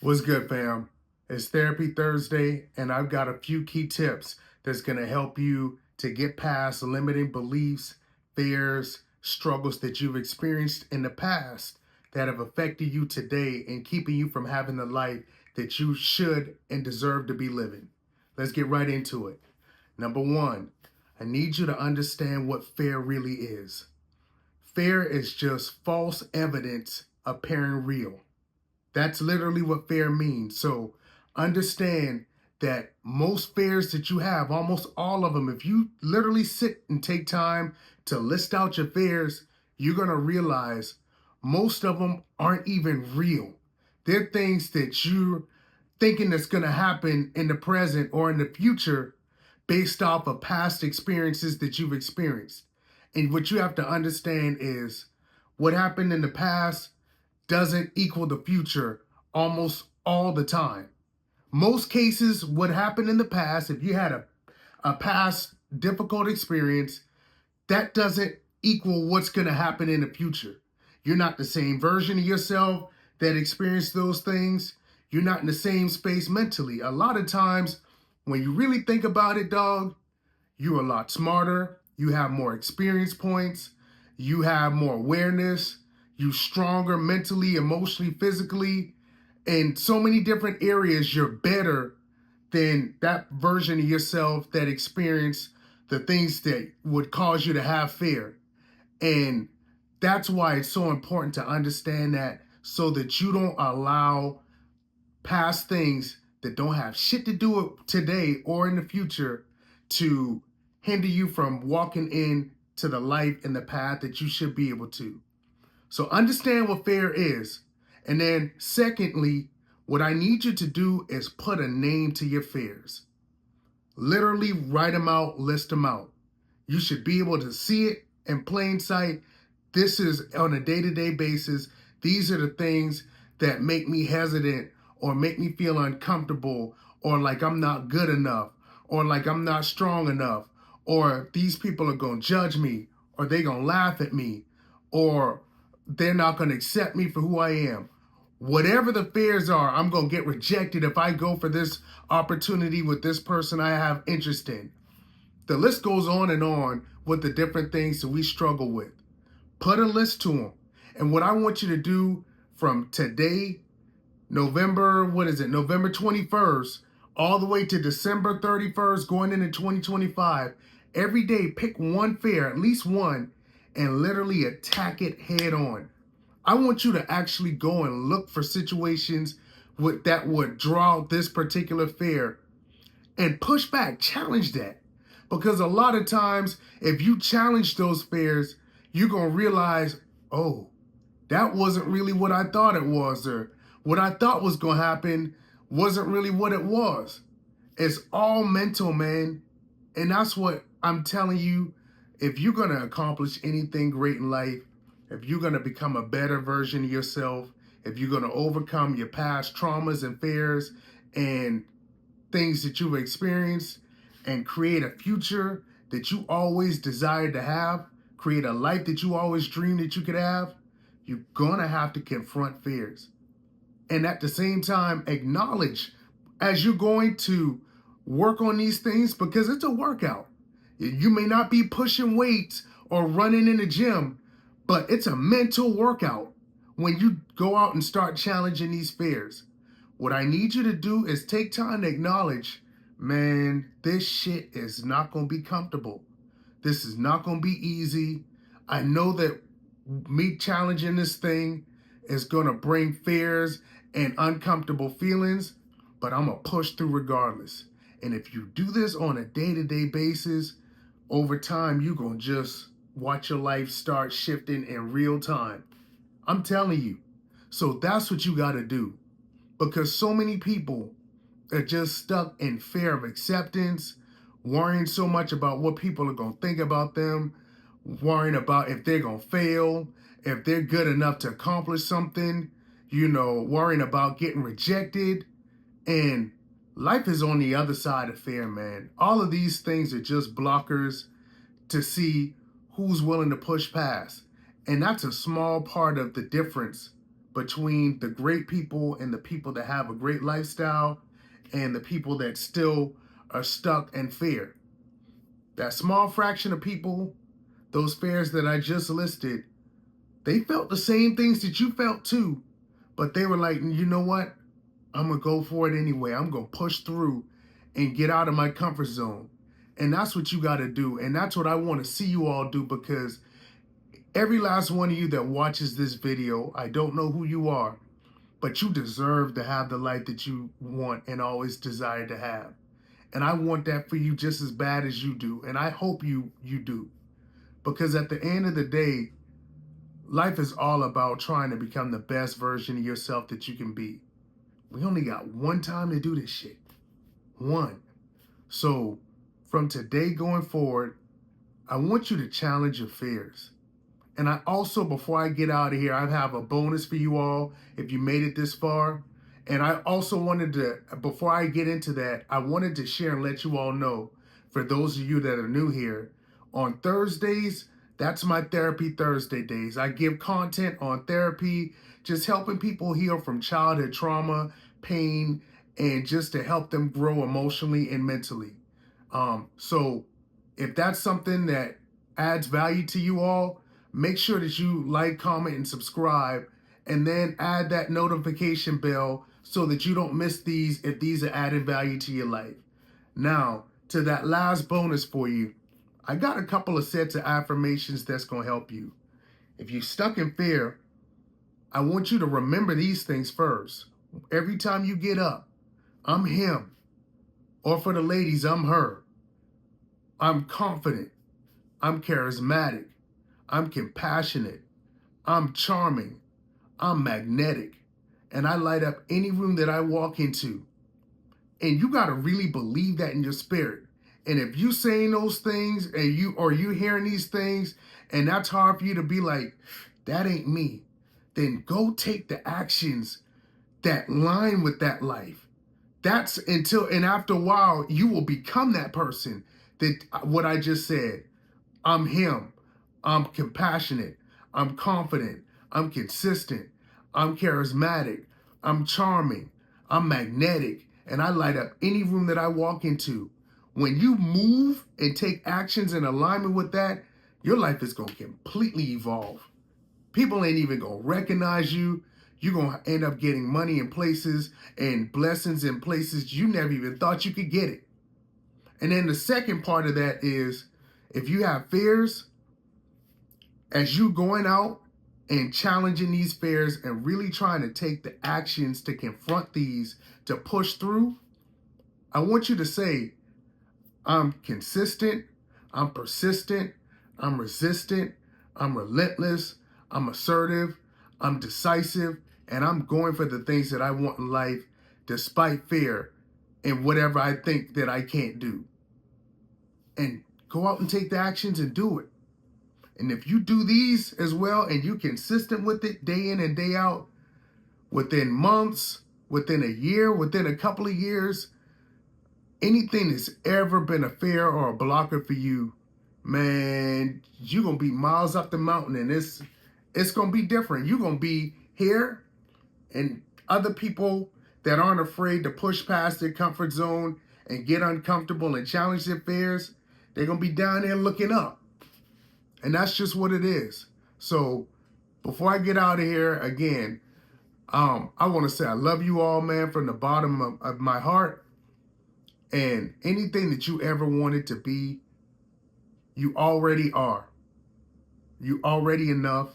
What's good, fam? It's Therapy Thursday, and I've got a few key tips that's going to help you to get past limiting beliefs, fears, struggles that you've experienced in the past that have affected you today and keeping you from having the life that you should and deserve to be living. Let's get right into it. Number one, I need you to understand what fear really is. Fear is just false evidence appearing real. That's literally what fear means. So understand that most fears that you have, almost all of them, if you literally sit and take time to list out your fears, you're going to realize most of them aren't even real. They're things that you're thinking that's going to happen in the present or in the future based off of past experiences that you've experienced. And what you have to understand is what happened in the past doesn't equal the future almost all the time. Most cases, what happened in the past, if you had a past difficult experience, that doesn't equal what's going to happen in the future. You're not the same version of yourself that experienced those things. You're not in the same space mentally. A lot of times, when you really think about it, dog, you're a lot smarter. You have more experience points. You have more awareness. You stronger mentally, emotionally, physically. In so many different areas, you're better than that version of yourself that experienced the things that would cause you to have fear. And that's why it's so important to understand that so that you don't allow past things that don't have shit to do with today or in the future to hinder you from walking in to the life and the path that you should be able to. So understand what fear is. And then secondly, what I need you to do is put a name to your fears. Literally write them out, list them out. You should be able to see it in plain sight. This is on a day-to-day basis. These are the things that make me hesitant or make me feel uncomfortable or like I'm not good enough or like I'm not strong enough or these people are going to judge me or they going to laugh at me or they're not going to accept me for who I am. Whatever the fears are, I'm going to get rejected if I go for this opportunity with this person I have interest in. The list goes on with the different things that we struggle with. Put a list to them. And what I want you to do from today, November 21st, all the way to December 31st, going into 2025, every day pick one fear, at least one, and literally attack it head on. I want you to actually go and look for situations that would draw this particular fear and push back, challenge that. Because a lot of times, if you challenge those fears, you're going to realize, oh, that wasn't really what I thought it was, or what I thought was going to happen wasn't really what it was. It's all mental, man. And that's what I'm telling you. If you're going to accomplish anything great in life, if you're going to become a better version of yourself, if you're going to overcome your past traumas and fears and things that you've experienced and create a future that you always desired to have, create a life that you always dreamed that you could have, you're going to have to confront fears. And at the same time, acknowledge as you're going to work on these things because it's a workout. You may not be pushing weights or running in the gym, but it's a mental workout when you go out and start challenging these fears. What I need you to do is take time to acknowledge, man, this shit is not going to be comfortable. This is not going to be easy. I know that me challenging this thing is going to bring fears and uncomfortable feelings, but I'm going to push through regardless. And if you do this on a day-to-day basis, over time, you're going to just watch your life start shifting in real time. I'm telling you. So that's what you got to do. Because so many people are just stuck in fear of acceptance, worrying so much about what people are going to think about them, worrying about if they're going to fail, if they're good enough to accomplish something, worrying about getting rejected. And life is on the other side of fear, man. All of these things are just blockers to see who's willing to push past. And that's a small part of the difference between the great people and the people that have a great lifestyle and the people that still are stuck in fear. That small fraction of people, those fears that I just listed, they felt the same things that you felt too, but they were like, you know what? I'm going to go for it anyway. I'm going to push through and get out of my comfort zone. And that's what you got to do. And that's what I want to see you all do, because every last one of you that watches this video, I don't know who you are, but you deserve to have the life that you want and always desire to have. And I want that for you just as bad as you do. And I hope you do. Because at the end of the day, life is all about trying to become the best version of yourself that you can be. We only got one time to do this shit. One. So from today going forward, I want you to challenge your fears. And I also, before I get out of here, I have a bonus for you all if you made it this far. And I also wanted to, before I get into that, I wanted to share and let you all know, for those of you that are new here, on Thursdays, that's my Therapy Thursday days. I give content on therapy, just helping people heal from childhood trauma, pain, and just to help them grow emotionally and mentally. So if that's something that adds value to you all, make sure that you like, comment, and subscribe, and then add that notification bell so that you don't miss these if these are adding value to your life. Now, to that last bonus for you, I got a couple of sets of affirmations that's going to help you. If you're stuck in fear, I want you to remember these things first. Every time you get up, I'm him. Or for the ladies, I'm her. I'm confident. I'm charismatic. I'm compassionate. I'm charming. I'm magnetic. And I light up any room that I walk into. And you got to really believe that in your spirit. And if you saying those things and you hearing these things and that's hard for you to be like, that ain't me, then go take the actions that line with that life. That's and after a while, you will become that person. That what I just said. I'm him. I'm compassionate. I'm confident. I'm consistent. I'm charismatic. I'm charming. I'm magnetic. And I light up any room that I walk into. When you move and take actions in alignment with that, your life is going to completely evolve. People ain't even going to recognize you. You're going to end up getting money in places and blessings in places you never even thought you could get it. And then the second part of that is, if you have fears, as you going out and challenging these fears and really trying to take the actions to confront these, to push through, I want you to say, I'm consistent, I'm persistent, I'm resistant, I'm relentless, I'm assertive, I'm decisive, and I'm going for the things that I want in life despite fear and whatever I think that I can't do. And go out and take the actions and do it. And if you do these as well and you're consistent with it day in and day out, within months, within a year, within a couple of years, anything that's ever been a fear or a blocker for you, man, you're going to be miles up the mountain, and it's going to be different. You're going to be here, and other people that aren't afraid to push past their comfort zone and get uncomfortable and challenge their fears, they're going to be down there looking up. And that's just what it is. So before I get out of here, again, I want to say I love you all, man, from the bottom of my heart. And anything that you ever wanted to be, you already are. You already enough.